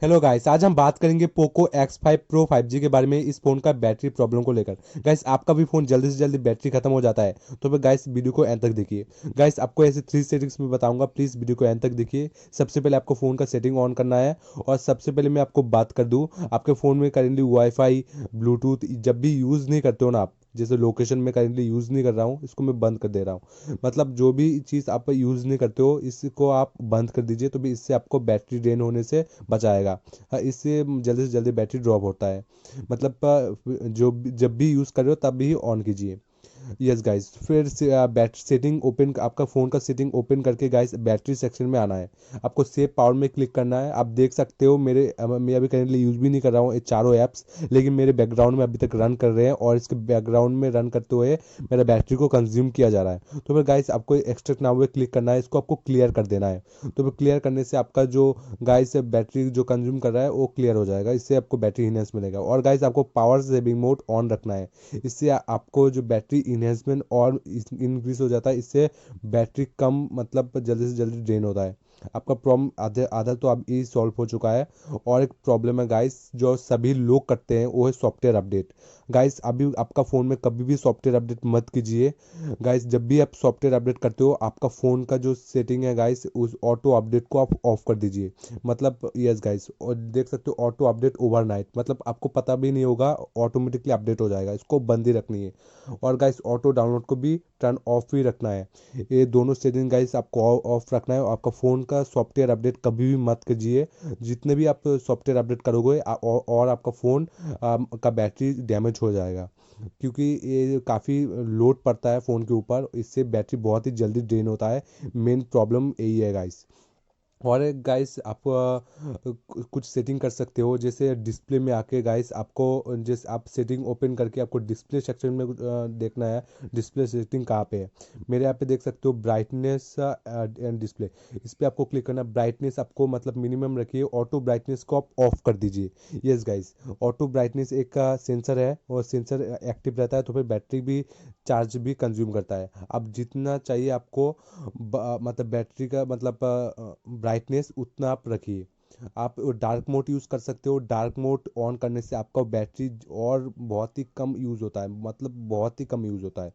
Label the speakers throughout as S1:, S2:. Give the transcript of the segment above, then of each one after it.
S1: Hello guys, आज हम बात करेंगे पोको X5 Pro 5G के बारे में। इस फ़ोन का बैटरी प्रॉब्लम को लेकर। गाइस, आपका भी फ़ोन जल्दी से जल्दी बैटरी खत्म हो जाता है तो फिर गाइस वीडियो को एंड तक देखिए। गाइस, आपको ऐसे 3 सेटिंग्स में बताऊंगा, प्लीज़ वीडियो को एंड तक देखिए। सबसे पहले आपको फ़ोन का सेटिंग ऑन करना है। और सबसे पहले मैं आपको बात कर दूँ, आपके फ़ोन में करेंटली वाईफाई, ब्लूटूथ जब भी यूज़ नहीं करते हो ना आप, जैसे लोकेशन में करेंटली यूज़ नहीं कर रहा हूँ, इसको मैं बंद कर दे रहा हूँ। मतलब जो भी चीज़ आप यूज़ नहीं करते हो इसको आप बंद कर दीजिए, तो भी इससे आपको बैटरी ड्रेन होने से बचाएगा। हाँ, इससे जल्दी से जल्दी बैटरी ड्रॉप होता है। मतलब जब भी यूज़ कर रहे हो तब भी ऑन कीजिए। यस गाइस, फिर से बैटरी सेटिंग ओपन, आपका फ़ोन का सेटिंग ओपन करके गाइस बैटरी सेक्शन में आना है। आपको सेव पावर में क्लिक करना है। आप देख सकते हो मैं अभी करेंटली यूज़ भी नहीं कर रहा हूँ ये चारों ऐप्स, लेकिन मेरे बैकग्राउंड में अभी तक रन कर रहे हैं और इसके बैकग्राउंड में रन करते हुए मेरा बैटरी को कंज्यूम किया जा रहा है। तो फिर गाइस आपको एक्सट्रैक्ट नाउ पे क्लिक करना है, इसको आपको क्लियर कर देना है। तो फिर क्लियर करने से आपका जो गाइस बैटरी जो कंज्यूम कर रहा है वो क्लियर हो जाएगा। इससे आपको बैटरी इनहेंस मिलेगा। और गाइस आपको पावर सेविंग मोड ऑन रखना है। इससे आपको जो बैटरी इन्हेंसमेंट और इंक्रीज हो जाता है। इससे बैटरी कम मतलब जल्दी से जल्दी ड्रेन होता है। आपका प्रॉब्लम आधे आधा तो अब ये सॉल्व हो चुका है। और एक प्रॉब्लम है गाइस जो सभी लोग करते हैं, वो है सॉफ्टवेयर अपडेट। गाइस, अभी आपका फ़ोन में कभी भी सॉफ्टवेयर अपडेट मत कीजिए। गाइस, जब भी आप सॉफ्टवेयर अपडेट करते हो, आपका फ़ोन का जो सेटिंग है गाइस, उस ऑटो अपडेट को आप ऑफ कर दीजिए। मतलब यस गाइस, और देख सकते हो ऑटो अपडेट ओवरनाइट, मतलब आपको पता भी नहीं होगा, ऑटोमेटिकली अपडेट हो जाएगा। इसको बंद ही रखनी है। और गाइस ऑटो डाउनलोड को भी टर्न ऑफ ही रखना है। ये दोनों सेटिंग गाइस आपको ऑफ रखना है। आपका फ़ोन का सॉफ्टवेयर अपडेट कभी भी मत कीजिए। जितने भी आप सॉफ्टवेयर अपडेट करोगे और आपका फ़ोन का बैटरी डैमेज हो जाएगा। क्योंकि ये काफ़ी लोड पड़ता है फ़ोन के ऊपर, इससे बैटरी बहुत ही जल्दी ड्रेन होता है। मेन प्रॉब्लम यही है गाइस। और एक गाइस आप कुछ सेटिंग कर सकते हो, जैसे डिस्प्ले में आके गाइस आपको, जैसे आप सेटिंग ओपन करके आपको डिस्प्ले सेक्शन में देखना है डिस्प्ले सेटिंग कहाँ पे है। मेरे यहाँ पे देख सकते हो ब्राइटनेस एंड डिस्प्ले, इस पे आपको क्लिक करना है। ब्राइटनेस आपको मतलब मिनिमम रखिए, ऑटो ब्राइटनेस को आप ऑफ कर दीजिए। यस गाइस, ऑटो ब्राइटनेस एक सेंसर है और सेंसर एक्टिव रहता है तो फिर बैटरी भी चार्ज भी कंज्यूम करता है। अब जितना चाहिए आपको मतलब बैटरी का मतलब ब्राइटनेस उतना आप रखिए। आप डार्क मोड यूज़ कर सकते हो। डार्क मोड ऑन करने से आपका बैटरी और बहुत ही कम यूज़ होता है, मतलब बहुत ही कम यूज़ होता है।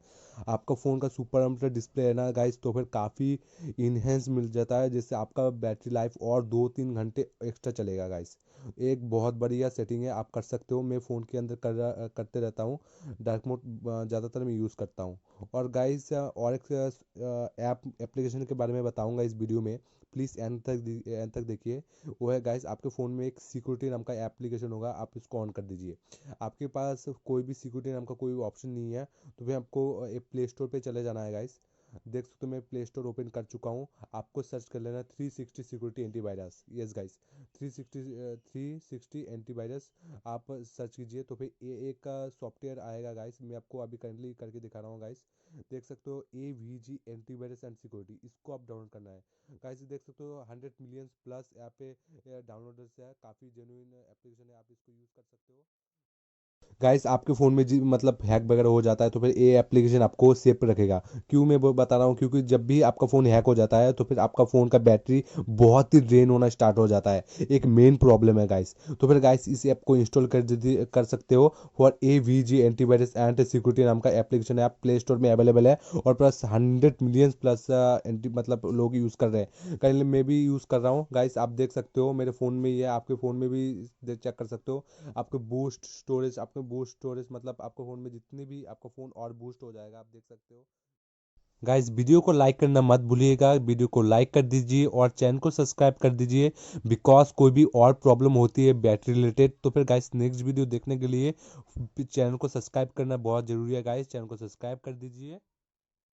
S1: आपका फ़ोन का सुपर एमोलेड डिस्प्ले है ना गाइस, तो फिर काफ़ी इन्हेंस मिल जाता है, जिससे आपका बैटरी लाइफ और 2-3 घंटे एक्स्ट्रा चलेगा गाइस। एक बहुत बढ़िया सेटिंग है, आप कर सकते हो। मैं फ़ोन के अंदर करते रहता हूँ। डार्क मोड ज़्यादातर मैं यूज़ करता हूँ। और गाइस और एक एप्लीकेशन के बारे में बताऊंगा इस वीडियो में, प्लीज़ एंड तक देखिए। वो है गाइस, आपके फ़ोन में एक सिक्योरिटी नाम का एप्लीकेशन होगा, आप इसको ऑन कर दीजिए। आपके पास कोई भी सिक्योरिटी नाम का कोई ऑप्शन नहीं है तो फिर आपको एक प्ले स्टोर पे चले जाना है गाइस। देख सकते हो मैं प्ले स्टोर ओपन कर चुका हूँ। आपको सर्च कर लेना 360 security antivirus. Yes guys, 360 antivirus आप सर्च कीजिए तो फिर ये एक सॉफ्टवेयर आएगा गाइस। मैं आपको अभी करंटली करके दिखा रहा हूँ गाइस। देख सकते हो AVG एंटीवायरस एंड सिक्योरिटी, इसको आप डाउनलोड करना है गाइस। देख सकते हो 100 मिलियन प्लस यहाँ पे डाउनलोडर्स है। काफ़ी जेन्युइन एप्लीकेशन है, आप इसको यूज़ कर सकते हो। गाइस, आपके फ़ोन में मतलब हैक वगैरह हो जाता है तो फिर ये एप्लीकेशन आपको सेफ पे रखेगा। क्यों मैं वो बता रहा हूँ, क्योंकि जब भी आपका फ़ोन हैक हो जाता है तो फिर आपका फ़ोन का बैटरी बहुत ही ड्रेन होना स्टार्ट हो जाता है। एक मेन प्रॉब्लम है गाइस। तो फिर गाइस इस ऐप को इंस्टॉल कर सकते हो। For AVG antivirus and security नाम का एप्लीकेशन है, आप प्ले स्टोर में अवेलेबल है। और प्लस 100 मिलियन प्लस एंटी मतलब लोग यूज़ कर रहे हैं। कहीं मैं भी यूज़ कर रहा हूँ गाइस, आप देख सकते हो मेरे फ़ोन में ये है, आपके फ़ोन में भी चेक कर सकते हो। आपके बूस्ट स्टोरेज मतलब आपके फ़ोन में जितनी भी आपका फ़ोन और बूस्ट हो जाएगा, आप देख सकते हो। गाइस, वीडियो को लाइक करना मत भूलिएगा। वीडियो को लाइक कर दीजिए और चैनल को सब्सक्राइब कर दीजिए। बिकॉज कोई भी और प्रॉब्लम होती है बैटरी रिलेटेड तो फिर गाइस नेक्स्ट वीडियो देखने के लिए चैनल को सब्सक्राइब करना बहुत ज़रूरी है गाइस। चैनल को सब्सक्राइब कर दीजिए।